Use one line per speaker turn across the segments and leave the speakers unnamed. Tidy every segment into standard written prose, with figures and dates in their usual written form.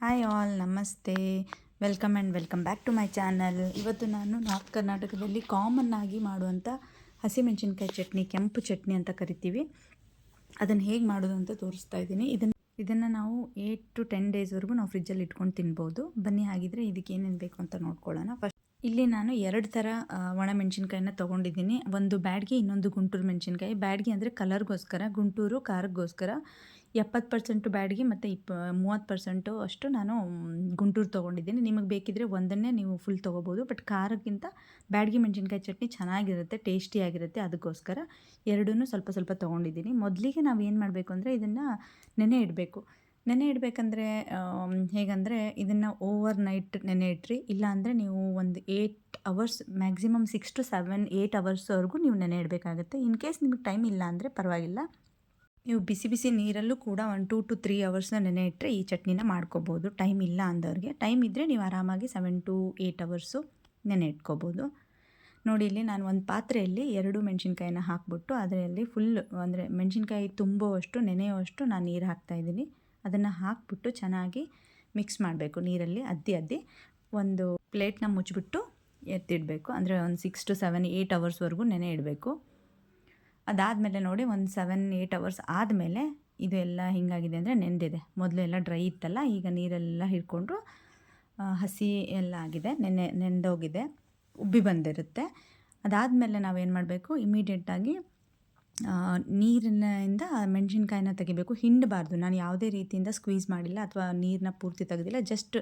Hi all, ನಮಸ್ತೆ. Welcome back to my channel. ಇವತ್ತು ನಾನು ನಾರ್ತ್ ಕರ್ನಾಟಕದಲ್ಲಿ ಕಾಮನ್ ಆಗಿ ಮಾಡುವಂಥ ಹಸಿಮೆಣಸಿನ್ಕಾಯಿ ಚಟ್ನಿ, ಕೆಂಪು ಚಟ್ನಿ ಅಂತ ಕರಿತೀವಿ, ಅದನ್ನು ಹೇಗೆ ಮಾಡೋದು ಅಂತ ತೋರಿಸ್ತಾ ಇದ್ದೀನಿ. ಇದನ್ನು ನಾವು 8 to 10 ಡೇಸ್ವರೆಗೂ ನಾವು ಫ್ರಿಜ್ಜಲ್ಲಿ ಇಟ್ಕೊಂಡು ತಿನ್ಬೋದು. ಬನ್ನಿ, ಹಾಗಿದ್ರೆ ಇದಕ್ಕೆ ಏನೇನು ಬೇಕು ಅಂತ ನೋಡ್ಕೊಳ್ಳೋಣ. ಫಸ್ಟ್ ಇಲ್ಲಿ ನಾನು 2 ಥರ ಒಣಮೆಣಸಿನ್ಕಾಯಿನ ತೊಗೊಂಡಿದ್ದೀನಿ. ಒಂದು ಬ್ಯಾಡ್ಗೆ, ಇನ್ನೊಂದು ಗುಂಟೂರು ಮೆಣಸಿನ್ಕಾಯಿ. ಬ್ಯಾಡ್ಗೆ ಅಂದರೆ ಕಲರ್ಗೋಸ್ಕರ, ಗುಂಟೂರು ಖಾರಕ್ಕೋಸ್ಕರ. 70% ಬ್ಯಾಡ್ಗೆ ಮತ್ತು 30% ಅಷ್ಟು ನಾನು ಗುಂಟೂರು ತೊಗೊಂಡಿದ್ದೀನಿ. ನಿಮಗೆ ಬೇಕಿದ್ದರೆ ಒಂದನ್ನೇ ನೀವು ಫುಲ್ ತೊಗೋಬೋದು. ಬಟ್ ಖಾರಕ್ಕಿಂತ ಬ್ಯಾಡ್ಗೆ ಮೆಣಸಿನ್ಕಾಯಿ ಚಟ್ನಿ ಚೆನ್ನಾಗಿರುತ್ತೆ, ಟೇಸ್ಟಿಯಾಗಿರುತ್ತೆ. ಅದಕ್ಕೋಸ್ಕರ ಎರಡೂ ಸ್ವಲ್ಪ ಸ್ವಲ್ಪ ತೊಗೊಂಡಿದ್ದೀನಿ. ಮೊದಲಿಗೆ ನಾವು ಏನು ಮಾಡಬೇಕು ಅಂದರೆ ಇದನ್ನು ನೆನೆ ಇಡಬೇಕು. ನೆನೆ ಇಡಬೇಕಂದ್ರೆ ಹೇಗಂದರೆ ಇದನ್ನು ಓವರ್ ನೈಟ್ ನೆನೆ ಇಟ್ರಿ. ಇಲ್ಲಾಂದರೆ ನೀವು ಒಂದು 8 ಅವರ್ಸ್, ಮ್ಯಾಕ್ಸಿಮಮ್ 6 to 7, 8 ಅವರ್ಸ್ವರೆಗೂ ನೀವು ನೆನೆ ಇಡಬೇಕಾಗುತ್ತೆ. ಇನ್ ಕೇಸ್ ನಿಮಗೆ ಟೈಮ್ ಇಲ್ಲ ಅಂದರೆ ಪರವಾಗಿಲ್ಲ, ನೀವು ಬಿಸಿ ಬಿಸಿ ನೀರಲ್ಲೂ ಕೂಡ ಒಂದು 2 to 3 ಅವರ್ಸ್ನ ನೆನೆ ಇಟ್ಟರೆ ಈ ಚಟ್ನಿನ ಮಾಡ್ಕೋಬೋದು. ಟೈಮ್ ಇಲ್ಲ ಅಂದವ್ರಿಗೆ. ಟೈಮ್ ಇದ್ದರೆ ನೀವು ಆರಾಮಾಗಿ 7 to 8 ಅವರ್ಸು ನೆನೆ ಇಟ್ಕೋಬೋದು. ನೋಡಿ, ಇಲ್ಲಿ ನಾನು ಒಂದು ಪಾತ್ರೆಯಲ್ಲಿ 2 ಮೆಣಸಿನ್ಕಾಯಿನ ಹಾಕ್ಬಿಟ್ಟು ಅದರಲ್ಲಿ ಫುಲ್ ಅಂದರೆ ಮೆಣಸಿನ್ಕಾಯಿ ತುಂಬುವಷ್ಟು, ನೆನೆಯುವಷ್ಟು ನಾನು ನೀರು ಹಾಕ್ತಾಯಿದ್ದೀನಿ. ಅದನ್ನು ಹಾಕ್ಬಿಟ್ಟು ಚೆನ್ನಾಗಿ ಮಿಕ್ಸ್ ಮಾಡಬೇಕು. ನೀರಲ್ಲಿ ಅದ್ದಿ ಒಂದು ಪ್ಲೇಟ್ನ ಮುಚ್ಚಿಬಿಟ್ಟು ಎತ್ತಿಡಬೇಕು. ಅಂದರೆ ಒಂದು 6 to 7, 8 ಅವರ್ಸ್ವರೆಗೂ ನೆನೆ ಇಡಬೇಕು. ಅದಾದಮೇಲೆ ನೋಡಿ, ಒಂದು 7, 8 ಅವರ್ಸ್ ಆದಮೇಲೆ ಇದು ಎಲ್ಲ ಹಿಂಗಾಗಿದೆ ಅಂದರೆ ನೆಂದಿದೆ. ಮೊದಲೆಲ್ಲ ಡ್ರೈ ಇತ್ತಲ್ಲ, ಈಗ ನೀರೆಲ್ಲ ಹಿಡ್ಕೊಂಡು ಹಸಿ ಎಲ್ಲ ಆಗಿದೆ, ನೆಂದೋಗಿದೆ, ಉಬ್ಬಿ ಬಂದಿರುತ್ತೆ. ಅದಾದಮೇಲೆ ನಾವೇನು ಮಾಡಬೇಕು, ಇಮಿಡಿಯೇಟಾಗಿ ನೀರಿನಿಂದ ಮೆಣಸಿನ್ಕಾಯಿನ ತೆಗಿಬೇಕು. ಹಿಂಡಬಾರ್ದು. ನಾನು ಯಾವುದೇ ರೀತಿಯಿಂದ ಸ್ಕ್ವೀಸ್ ಮಾಡಿಲ್ಲ ಅಥವಾ ನೀರನ್ನ ಪೂರ್ತಿ ತೆಗೆದಿಲ್ಲ. ಜಸ್ಟ್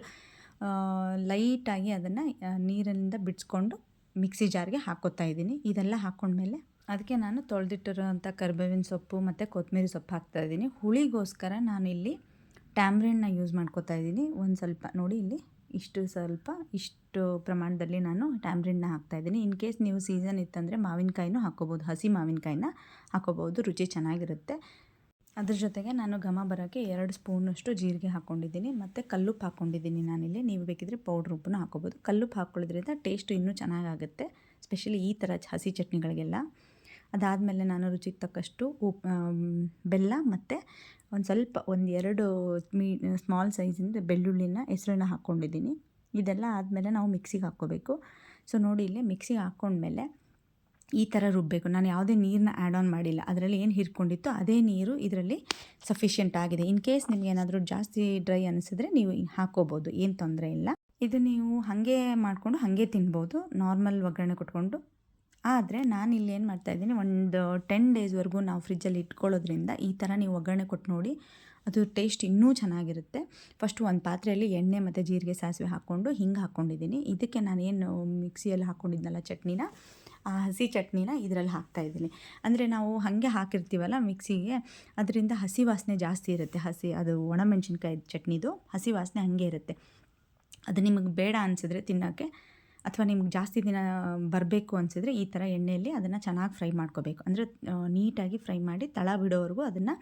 ಲೈಟಾಗಿ ಅದನ್ನು ನೀರಿನಿಂದ ಬಿಡಿಸ್ಕೊಂಡು ಮಿಕ್ಸಿ ಜಾರ್ಗೆ ಹಾಕ್ಕೋತಾ ಇದ್ದೀನಿ. ಇದೆಲ್ಲ ಹಾಕ್ಕೊಂಡ್ಮೇಲೆ ಅದಕ್ಕೆ ನಾನು ತೊಳೆದಿಟ್ಟಿರೋಂಥ ಕರಿಬೇವಿನ ಸೊಪ್ಪು ಮತ್ತು ಕೊತ್ತಂಬರಿ ಸೊಪ್ಪು ಹಾಕ್ತಾಯಿದ್ದೀನಿ. ಹುಳಿಗೋಸ್ಕರ ನಾನು ಇಲ್ಲಿ ಟ್ಯಾಮ್ರಿನ್ನ ಯೂಸ್ ಮಾಡ್ಕೋತಾ ಇದ್ದೀನಿ. ಒಂದು ಸ್ವಲ್ಪ ನೋಡಿ, ಇಲ್ಲಿ ಇಷ್ಟು ಪ್ರಮಾಣದಲ್ಲಿ ನಾನು ಟ್ಯಾಮ್ರಿನ್ನ ಹಾಕ್ತಾಯಿದ್ದೀನಿ. ಇನ್ ಕೇಸ್ ನೀವು ಸೀಸನ್ ಇತ್ತಂದರೆ ಮಾವಿನಕಾಯಿನೂ ಹಾಕ್ಕೋಬೋದು, ಹಸಿ ಮಾವಿನಕಾಯಿನ ಹಾಕ್ಕೋಬೋದು, ರುಚಿ ಚೆನ್ನಾಗಿರುತ್ತೆ. ಅದ್ರ ಜೊತೆಗೆ ನಾನು ಘಮ ಬರೋಕ್ಕೆ 2 ಸ್ಪೂನಷ್ಟು ಜೀರಿಗೆ ಹಾಕ್ಕೊಂಡಿದ್ದೀನಿ ಮತ್ತು ಕಲ್ಲುಪ್ಪು ಹಾಕ್ಕೊಂಡಿದ್ದೀನಿ ನಾನಿಲ್ಲಿ. ನೀವು ಬೇಕಿದ್ರೆ ಪೌಡ್ರ್ ಉಪ್ಪನ್ನು ಹಾಕ್ಕೋಬೋದು. ಕಲ್ಲುಪ್ಪು ಹಾಕ್ಕೊಳ್ಳೋದ್ರಿಂದ ಟೇಸ್ಟು ಇನ್ನೂ ಚೆನ್ನಾಗಾಗುತ್ತೆ, ಸ್ಪೆಷಲಿ ಈ ಥರ ಹಸಿ ಚಟ್ನಿಗಳಿಗೆಲ್ಲ. ಅದಾದಮೇಲೆ ನಾನು ರುಚಿಗೆ ತಕ್ಕಷ್ಟು ಬೆಲ್ಲ ಮತ್ತು ಒಂದು 2 ಸ್ಮಾಲ್ ಸೈಜಿಂದ ಬೆಳ್ಳುಳ್ಳಿನ ಹೆಸರನ್ನ ಹಾಕ್ಕೊಂಡಿದ್ದೀನಿ. ಇದೆಲ್ಲ ಆದಮೇಲೆ ನಾವು ಮಿಕ್ಸಿಗೆ ಹಾಕ್ಕೋಬೇಕು. ಸೊ ನೋಡಿ, ಇಲ್ಲಿ ಮಿಕ್ಸಿಗೆ ಹಾಕ್ಕೊಂಡ್ಮೇಲೆ ಈ ಥರ ರುಬ್ಬಬೇಕು. ನಾನು ಯಾವುದೇ ನೀರನ್ನ ಆ್ಯಡ್ ಆನ್ ಮಾಡಿಲ್ಲ. ಅದರಲ್ಲಿ ಏನು ಹಿರ್ಕೊಂಡಿತ್ತು ಅದೇ ನೀರು ಇದರಲ್ಲಿ ಸಫಿಷಿಯೆಂಟ್ ಆಗಿದೆ. ಇನ್ ಕೇಸ್ ನಿಮ್ಗೆ ಏನಾದರೂ ಜಾಸ್ತಿ ಡ್ರೈ ಅನಿಸಿದ್ರೆ ನೀವು ಹಾಕ್ಕೋಬೋದು, ಏನು ತೊಂದರೆ ಇಲ್ಲ. ಇದು ನೀವು ಹಾಗೆ ಮಾಡಿಕೊಂಡು ಹಾಗೆ ತಿನ್ಬೋದು, ನಾರ್ಮಲ್ ಒಗ್ಗರಣೆ ಕೊಟ್ಕೊಂಡು. ಆದರೆ ನಾನು ಇಲ್ಲಿ ಏನು ಮಾಡ್ತಾಯಿದ್ದೀನಿ, ಒಂದು 10 ಡೇಸ್ವರೆಗೂ ನಾವು ಫ್ರಿಜ್ಜಲ್ಲಿ ಇಟ್ಕೊಳ್ಳೋದ್ರಿಂದ ಈ ಥರ ನೀವು ಒಗ್ಗರಣೆ ಕೊಟ್ಟು ನೋಡಿ, ಅದು ಟೇಸ್ಟ್ ಇನ್ನೂ ಚೆನ್ನಾಗಿರುತ್ತೆ. ಫಸ್ಟು ಒಂದು ಪಾತ್ರೆಯಲ್ಲಿ ಎಣ್ಣೆ ಮತ್ತು ಜೀರಿಗೆ, ಸಾಸಿವೆ ಹಾಕ್ಕೊಂಡು ಹಿಂಗೆ ಹಾಕ್ಕೊಂಡಿದ್ದೀನಿ. ಇದಕ್ಕೆ ನಾನೇನು ಮಿಕ್ಸಿಯಲ್ಲಿ ಹಾಕ್ಕೊಂಡಿದ್ನಲ್ಲ ಚಟ್ನಿನ, ಆ ಹಸಿ ಚಟ್ನಿನ ಇದರಲ್ಲಿ ಹಾಕ್ತಾಯಿದ್ದೀನಿ. ಅಂದರೆ ನಾವು ಹಾಗೆ ಹಾಕಿರ್ತೀವಲ್ಲ ಮಿಕ್ಸಿಗೆ, ಅದರಿಂದ ಹಸಿ ವಾಸನೆ ಜಾಸ್ತಿ ಇರುತ್ತೆ. ಅದು ಒಣಮೆಣಸಿನ್ಕಾಯಿ ಚಟ್ನಿದು ಹಸಿ ವಾಸನೆ ಹಾಗೆ ಇರುತ್ತೆ. ಅದು ನಿಮಗೆ ಬೇಡ ಅನಿಸಿದ್ರೆ ತಿನ್ನೋಕ್ಕೆ, ಅಥವಾ ನಿಮ್ಗೆ ಜಾಸ್ತಿ ದಿನ ಬರಬೇಕು ಅನಿಸಿದ್ರೆ ಈ ಥರ ಎಣ್ಣೆಯಲ್ಲಿ ಅದನ್ನು ಚೆನ್ನಾಗಿ ಫ್ರೈ ಮಾಡ್ಕೋಬೇಕು. ಅಂದರೆ ನೀಟಾಗಿ ಫ್ರೈ ಮಾಡಿ ತಳ ಬಿಡೋವರೆಗೂ ಅದನ್ನು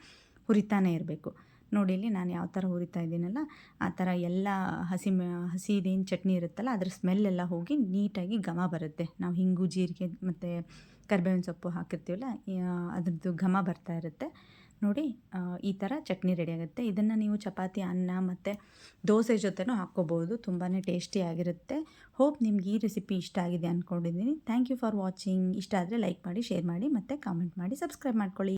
ಹುರಿತಾನೇ ಇರಬೇಕು. ನೋಡಿ, ಇಲ್ಲಿ ನಾನು ಯಾವ ಥರ ಹುರಿತಾ ಇದ್ದೀನಲ್ಲ, ಆ ಥರ ಎಲ್ಲ ಹಸಿದೇನು ಚಟ್ನಿ ಇರುತ್ತಲ್ಲ ಅದ್ರ ಸ್ಮೆಲ್ಲೆಲ್ಲ ಹೋಗಿ ನೀಟಾಗಿ ಘಮ ಬರುತ್ತೆ. ನಾವು ಹಿಂಗು, ಜೀರಿಗೆ ಮತ್ತು ಕರಿಬೇವಿನ ಸೊಪ್ಪು ಹಾಕಿರ್ತೀವಲ್ಲ, ಅದ್ರದ್ದು ಘಮ ಬರ್ತಾ ಇರುತ್ತೆ. ನೋಡಿ, ಈ ಥರ ಚಟ್ನಿ ರೆಡಿ ಆಗುತ್ತೆ. ಇದನ್ನು ನೀವು ಚಪಾತಿ, ಅನ್ನ ಮತ್ತು ದೋಸೆ ಜೊತೆನೂ ಹಾಕ್ಕೋಬೋದು. ತುಂಬಾ ಟೇಸ್ಟಿಯಾಗಿರುತ್ತೆ. ಹೋಪ್ ನಿಮ್ಗೆ ಈ ರೆಸಿಪಿ ಇಷ್ಟ ಆಗಿದೆ ಅಂದ್ಕೊಂಡಿದ್ದೀನಿ. Thank you for watching. ಇಷ್ಟ ಆದರೆ ಲೈಕ್ ಮಾಡಿ, ಶೇರ್ ಮಾಡಿ ಮತ್ತು ಕಾಮೆಂಟ್ ಮಾಡಿ, ಸಬ್ಸ್ಕ್ರೈಬ್ ಮಾಡ್ಕೊಳ್ಳಿ.